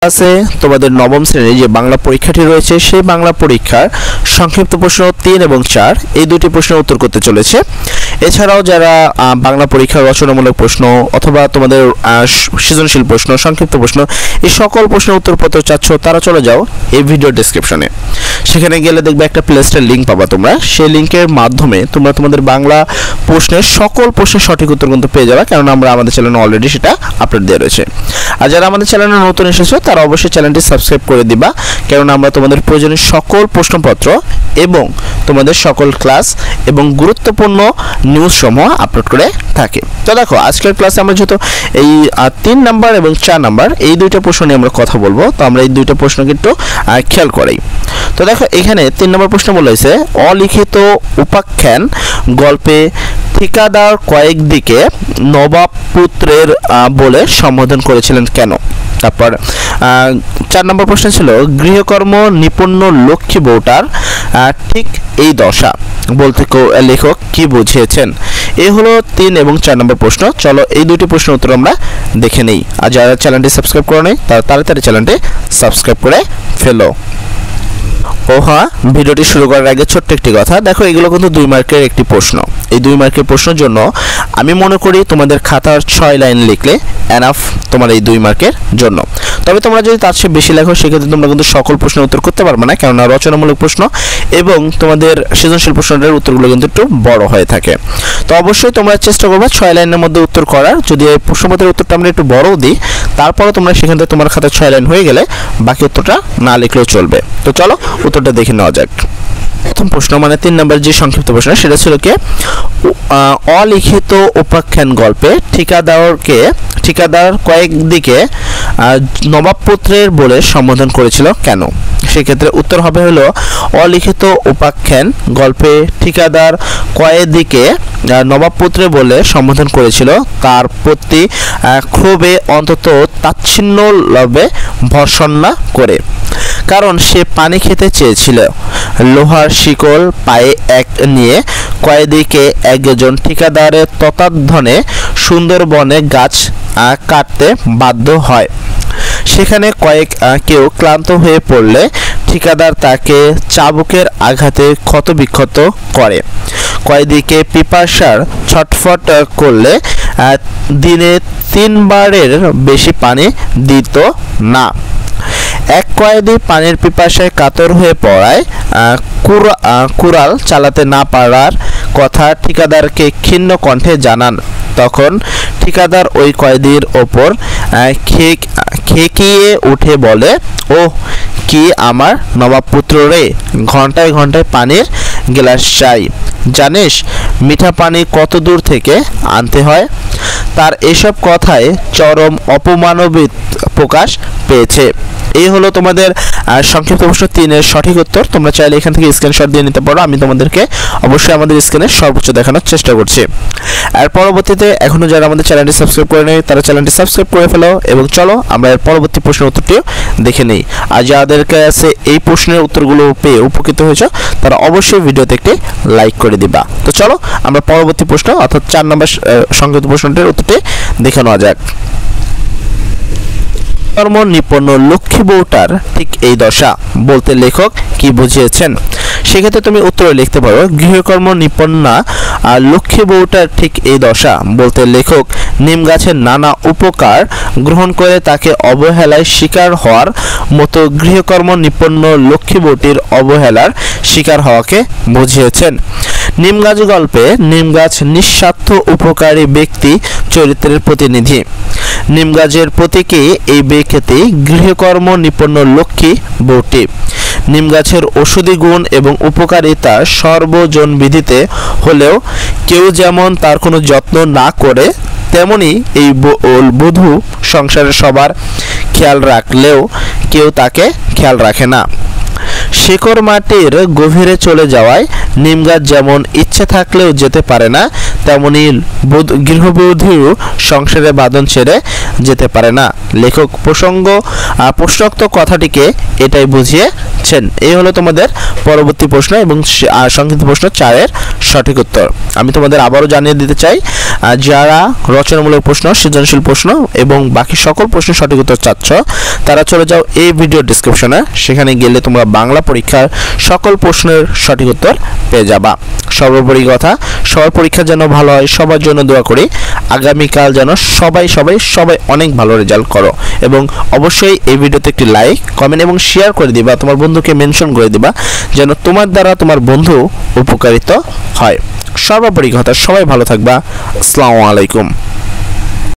আছে তোমাদের নবম শ্রেণীর যে বাংলা পরীক্ষাটি রয়েছে সেই বাংলা পরীক্ষার সংক্ষিপ্ত প্রশ্ন 3 এবং 4 এই দুটি প্রশ্নের উত্তর করতে চলেছে। এছাড়াও যারা বাংলা পরীক্ষার রচনামূলক প্রশ্ন অথবা তোমাদের সৃজনশীল প্রশ্ন, সংক্ষিপ্ত প্রশ্ন এই সকল প্রশ্নের উত্তরপত্র চাচ্ছ তারা চলে যাও এই ভিডিও ডেসক্রিপশনে। সেখানে গেলে দেখবে একটা প্লেলিস্টের লিঙ্ক পাবা তোমরা। সেই লিঙ্কের মাধ্যমে তোমরা তোমাদের বাংলা প্রশ্নের সকল প্রশ্নের সঠিক উত্তর কিন্তু পেয়ে যাবে, কারণ আমরা আমাদের চ্যানেলে অলরেডি সেটা আপলোড দিয়ে রয়েছে। আর যারা আমাদের চ্যানেলে নতুন এসেছো তারা অবশ্যই চ্যানেলটি সাবস্ক্রাইব করে দিবা, কারণ আমরা তোমাদের প্রয়োজনীয় সকল প্রশ্নপত্র এবং তোমাদের সকল ক্লাস এবং গুরুত্বপূর্ণ নিউজ সমূহ আপলোড করে থাকি। তো দেখো আজকের ক্লাসে আমরা যেহেতু এই 3 নাম্বার এবং 4 নাম্বার এই দুইটা প্রশ্ন নিয়ে আমরা কথা বলবো, তো আমরা এই দুইটা প্রশ্ন কিন্তু খেয়াল করি। তো দেখো এখানে 3 নম্বর প্রশ্ন বলা হয়েছে, অলিখিত উপাখ্যান গল্পে ঠিকাদার কয়েকদিকে নবাব পুত্রের বলে সম্বোধন করেছিলেন কেন? তারপর 4 নম্বর প্রশ্ন ছিল, গৃহকর্ম নিপুণ্য লক্ষ্মী বউটার ঠিক এই দশা বলতে লেখক কি বুঝিয়েছেন? এই হলো 3 এবং 4 নম্বর প্রশ্ন। চলো এই দুটি প্রশ্নের উত্তর আমরা দেখে নেই। আর যারা চ্যানেলটি সাবস্ক্রাইব করে নেই তারা তাড়াতাড়ি চ্যানেলটি সাবস্ক্রাইব করে ফেলো। ভিডিওটি শুরু করার আগে ছোট্ট একটি কথা, দেখো এগুলো কিন্তু 2 মার্কের একটি প্রশ্ন। এই 2 মার্কের প্রশ্নের জন্য আমি মনে করি তোমাদের খাতার 6 লাইন লিখলে এনাফ তোমার এই 2 মার্কের জন্য। তবে তোমরা যদি তার চেয়ে বেশি লেখো সেক্ষেত্রে তোমরা কিন্তু সকল প্রশ্নের উত্তর করতে পারবে না, কেননা রচনামূলক প্রশ্ন এবং তোমাদের সৃজনশীল প্রশ্নের উত্তরগুলো কিন্তু একটু বড় হয়ে থাকে। তো অবশ্যই তোমরা চেষ্টা করবে 6 লাইনের মধ্যে উত্তর করার। যদি এই প্রশ্নপত্রের উত্তরটা আমরা একটু বড়ও দিই তারপরে তোমরা সেখান থেকে তোমার খাতায় 6 লাইন হয়ে গেলে বাকি উত্তরটা না লিখলেও চলবে। তো চলো উত্তরটা দেখে নেওয়া যাক। প্রথম প্রশ্ন মানে 3 নম্বর যে সংক্ষিপ্ত প্রশ্ন সেটা ছিল কি, অলিখিত উপাখ্যান গল্পে ঠিকাদার কয়েকদিকে নবাব পুত্রের বলে সম্বোধন করেছিল কেন? সেক্ষেত্রে উত্তর হবে হলো, অলিখিত উপাখ্যান গল্পে ঠিকাদার কয়েকদিকে নবাব পুত্রের বলে সম্বোধন করেছিল তার প্রতি ক্ষোভে অন্তত তাচ্ছিল্য লবে ভর্ৎসন না করে, কারণ সে পানি খেতে চেয়েছিল। লোহার শিকল পায়ে নিয়ে কয়েদিকে একজন ঠিকাদারের তত্ত্বাবধানে সুন্দরবনে গাছ কাটতে বাধ্য হয়। সেখানে কেউ ক্লান্ত হয়ে পড়লে ঠিকাদার তাকে চাবুকের আঘাতে ক্ষতবিক্ষত করে। কয়েদিকে পিপাসার ছটফট করলে দিনে 3 বারের বেশি পানি দিত না। এক কয়েদি পানির পিপাসায় কাতর হয়ে পড়ায় কুড়াল চালাতে না পারার কথা ঠিকাদারকে ক্ষীণ কণ্ঠে জানান। তখন ঠিকাদার ওই কয়েদির ওপর খেকিয়ে উঠে বলে, ও কি আমার নবাবপুত্র রে, ঘন্টায় ঘন্টায় পানির গ্লাস চাই, জানিস মিঠা পানি কত দূর থেকে আনতে হয়? তার এসব কথায় চরম অপমানবিত প্রকাশ পেয়েছে। এই হলো তোমাদের সংক্ষিপ্ত প্রশ্ন 3 এর সঠিক উত্তর। তোমরা চাইলে এখান থেকে স্ক্রিনশট দিয়ে নিতে পারো, আমি তোমাদেরকে অবশ্যই আমাদের স্ক্রিনে সর্বোচ্চ দেখানোর চেষ্টা করছি। আর পরবর্তীতে এখনো যারা আমাদের চ্যানেলটি সাবস্ক্রাইব করে নেই তারা চ্যানেলটি সাবস্ক্রাইব করে ফেলো, এবং চলো আমরা এর পরবর্তী প্রশ্নের উত্তরটিও দেখে নিই। আর যাদের কাছে এই প্রশ্নের উত্তরগুলো পেয়ে উপকৃত হয়েছে তারা অবশ্যই ভিডিওতে একটি লাইক করে দিবা। তো চলো আমরা পরবর্তী প্রশ্ন অর্থাৎ 4 নম্বর সংক্ষিপ্ত প্রশ্নটির উত্তরটি দেখে নেওয়া যাক। কর্ম নিপুণ্য লক্ষ্মী বউটার ঠিক এই দশা বলতে লেখক কি বুঝিয়েছেন? সেক্ষেত্রে তুমি উত্তরে লিখতে পারো, গৃহকর্ম নিপুণ্যা লক্ষ্মী বউটার ঠিক এই দশা বলতে লেখক নিম গাছের নানা উপকার গ্রহণ করে তাকে অবহেলায় শিকার হওয়ার মতো গৃহকর্ম নিপুণ্য লক্ষ্মী বউটির অবহেলার শিকার হওয়াকে বুঝিয়েছেন। নিম গাছ গল্পে নিম গাছ নিঃস্বার্থ উপকারী ব্যক্তি চরিত্রের প্রতিনিধি। নিম গাছের প্রতীকে এই ব্যক্তি গৃহকর্ম নিপুণ্য লক্ষ্মী বউটি। নিম গাছের ঔষধি গুণ এবং উপকারিতা সর্বজনবিদিত হলেও কেউ যেমন তার কোনো যত্ন না করে তেমনি এই বধূ সংসারের সবার খেয়াল রাখলেও কেউ তাকে খেয়াল রাখে না। শিকড় মাটির গভীরে চলে যাওয়ায় নিম গাছ যেমন ইচ্ছে থাকলেও যেতে পারে না, তেমনি গৃহবধূ সংসারে বাঁধন ছেড়ে যেতে পারে না। লেখক প্রশ্নোক্ত কথাটিকে এটাই বুঝিয়েছেন। এই হলো তোমাদের পরবর্তী প্রশ্ন এবং সংক্ষিপ্ত প্রশ্ন 4 এর সঠিক উত্তর। আমি তোমাদের আবারও জানিয়ে দিতে চাই, যারা রচনামূলক প্রশ্ন, সৃজনশীল প্রশ্ন এবং বাকি সকল প্রশ্নের সঠিক উত্তর চাচ্ছ, তারা চলে যাও এই ভিডিও ডেসক্রিপশনে। সেখানে গেলে তোমরা বাংলা পরীক্ষার সকল প্রশ্নের সঠিক উত্তর পেয়ে যাবা। সর্বোপরি কথা, সবার পরীক্ষা যেন ভালো হয়, সবার জন্য দোয়া করি। আগামীকাল যেন সবাই অনেক ভালো রেজাল্ট করো এবং অবশ্যই এই ভিডিওতে একটি লাইক, কমেন্ট এবং শেয়ার করে দিবা, তোমার বন্ধুকে মেনশন করে দিবা যেন তোমার দ্বারা তোমার বন্ধু উপকারিত হয়। সর্বোপরি কথা, সবাই ভালো থাকবা। আসসালামু আলাইকুম।